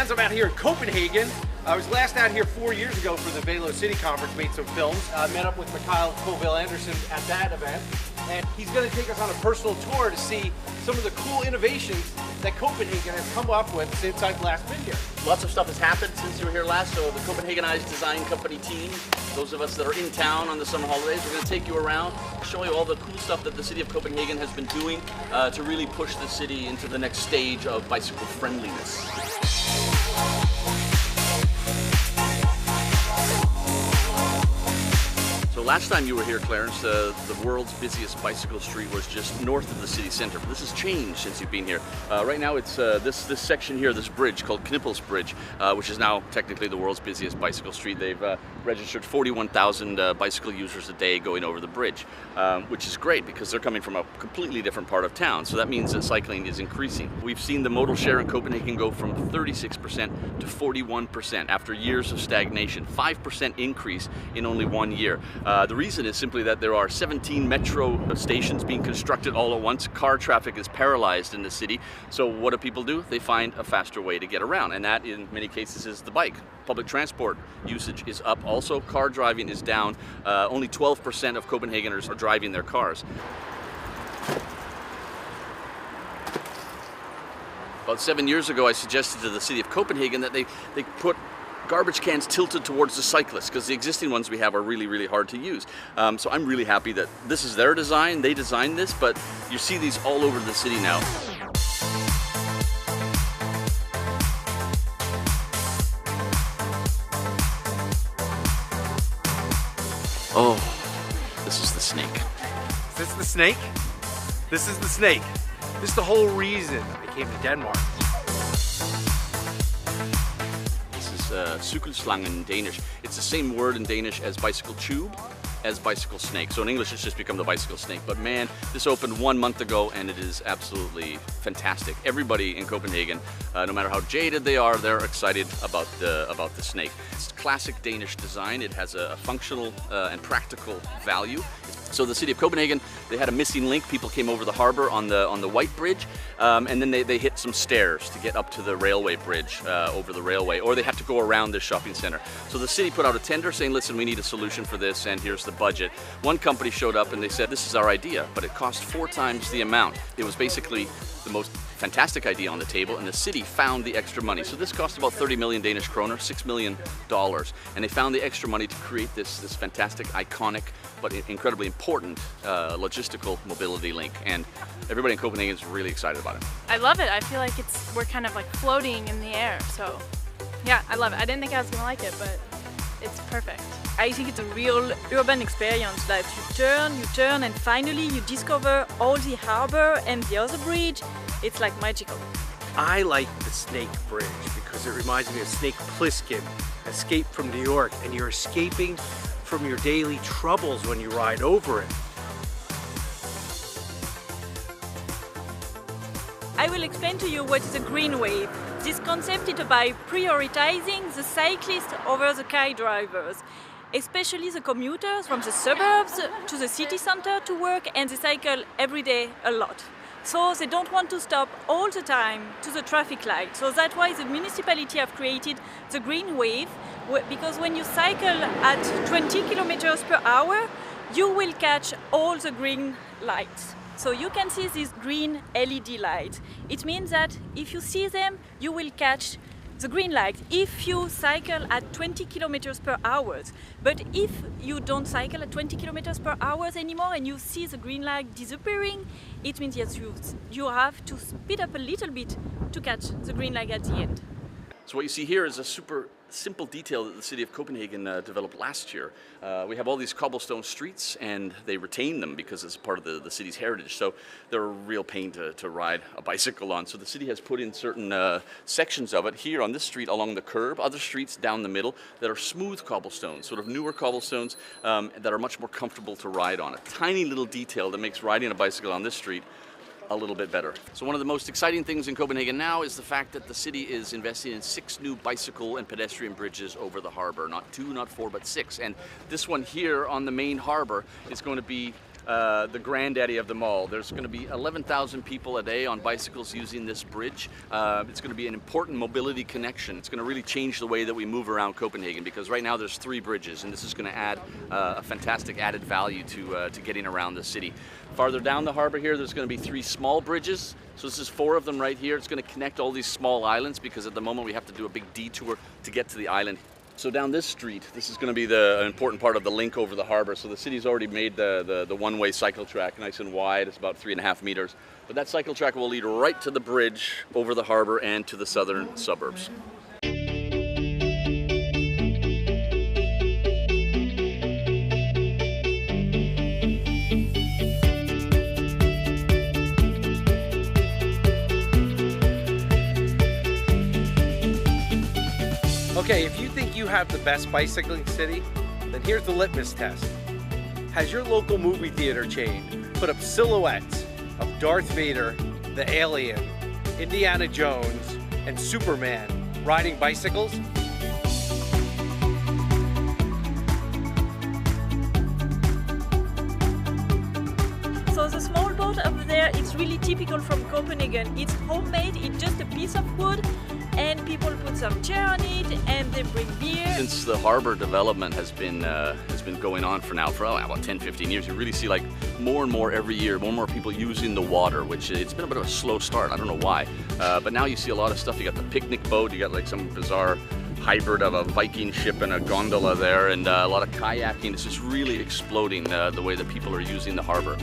fans, I'm out here in Copenhagen. I was last out here 4 years ago for the Velo City Conference, made some films. Met up with Mikael Colville-Andersen at that event. And he's going to take us on a personal tour to see some of the cool innovations that Copenhagen has come up with since I've last been here. Lots of stuff has happened since you were here last, so the Copenhagenize design company team, those of us that are in town on the summer holidays, we're going to take you around, show you all the cool stuff that the city of Copenhagen has been doing to really push the city into the next stage of bicycle friendliness. So last time you were here, Clarence, the world's busiest bicycle street was just north of the city center. But this has changed since you've been here. Right now it's this section here, this bridge called Knippelsbro Bridge, which is now technically the world's busiest bicycle street. They've registered 41,000 bicycle users a day going over the bridge, which is great because they're coming from a completely different part of town. So that means that cycling is increasing. We've seen the modal share in Copenhagen go from 36% to 41% after years of stagnation, 5% increase in only 1 year. The reason is simply that there are 17 metro stations being constructed all at once. Car traffic is paralyzed in the city. So what do people do? They find a faster way to get around, and that in many cases is the bike. Public transport usage is up also. Car driving is down. Only 12% of Copenhageners are driving their cars. About 7 years ago, I suggested to the city of Copenhagen that they put garbage cans tilted towards the cyclists, because the existing ones we have are really, really hard to use. So I'm really happy that this is their design. They designed this, but you see these all over the city now. Oh, this is the snake. Is this the snake? This is the snake. This is the whole reason I came to Denmark. Cykelslang in Danish. It's the same word in Danish as bicycle tube, as bicycle snake. So in English it's just become the bicycle snake. But man, this opened 1 month ago and it is absolutely fantastic. Everybody in Copenhagen, no matter how jaded they are, they're excited about the snake. It's classic Danish design. It has a functional and practical value. So the city of Copenhagen, they had a missing link. People came over the harbor on the White Bridge, and then they hit some stairs to get up to the railway bridge over the railway, or they have to go around this shopping center. So the city put out a tender saying, listen, we need a solution for this, and here's the budget. One company showed up and they said, this is our idea, but it cost 4 times the amount. It was basically the most fantastic idea on the table, and the city found the extra money. So this cost about 30 million Danish kroner, $6 million, and they found the extra money to create this fantastic, iconic, but incredibly important logistical mobility link. And everybody in Copenhagen is really excited about it. I love it. I feel like we're kind of like floating in the air. So yeah, I love it. I didn't think I was gonna like it, but it's perfect. I think it's a real urban experience. Like you turn, and finally you discover all the harbor and the other bridge. It's like magical. I like the Snake Bridge because it reminds me of Snake Plissken, Escape from New York, and you're escaping from your daily troubles when you ride over it. I will explain to you what is a green wave. This concept is about prioritizing the cyclists over the car drivers, especially the commuters from the suburbs to the city center to work, and they cycle every day a lot. So they don't want to stop all the time to the traffic light. So that's why the municipality have created the green wave, because when you cycle at 20 kilometers per hour, you will catch all the green lights. So you can see these green LED lights. It means that if you see them, you will catch the green light if you cycle at 20 kilometers per hour. But if you don't cycle at 20 kilometers per hour anymore and you see the green light disappearing, it means yes, you have to speed up a little bit to catch the green light at the end. So what you see here is a super simple detail that the city of Copenhagen developed last year. We have all these cobblestone streets, and they retain them because it's part of the city's heritage. So they're a real pain to ride a bicycle on. So the city has put in certain sections of it here on this street along the curb, other streets down the middle that are smooth cobblestones, sort of newer cobblestones that are much more comfortable to ride on. A tiny little detail that makes riding a bicycle on this street a little bit better. So one of the most exciting things in Copenhagen now is the fact that the city is investing in 6 new bicycle and pedestrian bridges over the harbor. Not 2, not 4, but 6. And this one here on the main harbor is going to be the granddaddy of them all. There's going to be 11,000 people a day on bicycles using this bridge. It's going to be an important mobility connection. It's going to really change the way that we move around Copenhagen, because right now there's 3 bridges, and this is going to add a fantastic added value to getting around the city. Farther down the harbor here, there's going to be 3 small bridges. So this is 4 of them right here. It's going to connect all these small islands, because at the moment we have to do a big detour to get to the island. So down this street, this is going to be an important part of the link over the harbor. So the city's already made the one-way cycle track nice and wide. It's about 3.5 meters. But that cycle track will lead right to the bridge over the harbor and to the southern suburbs. Okay, if you think you have the best bicycling city, then here's the litmus test. Has your local movie theater chain put up silhouettes of Darth Vader, the Alien, Indiana Jones, and Superman riding bicycles? So the small boat over there, it's really typical from Copenhagen. It's homemade, it's just a piece of wood, and people put some chair on it, and they bring beer. Since the harbor development has been going on for about 10-15 years, you really see like more and more every year, more and more people using the water, which it's been a bit of a slow start. I don't know why, but now you see a lot of stuff. You got the picnic boat, you got like some bizarre hybrid of a Viking ship and a gondola there, and a lot of kayaking. It's just really exploding the way that people are using the harbor.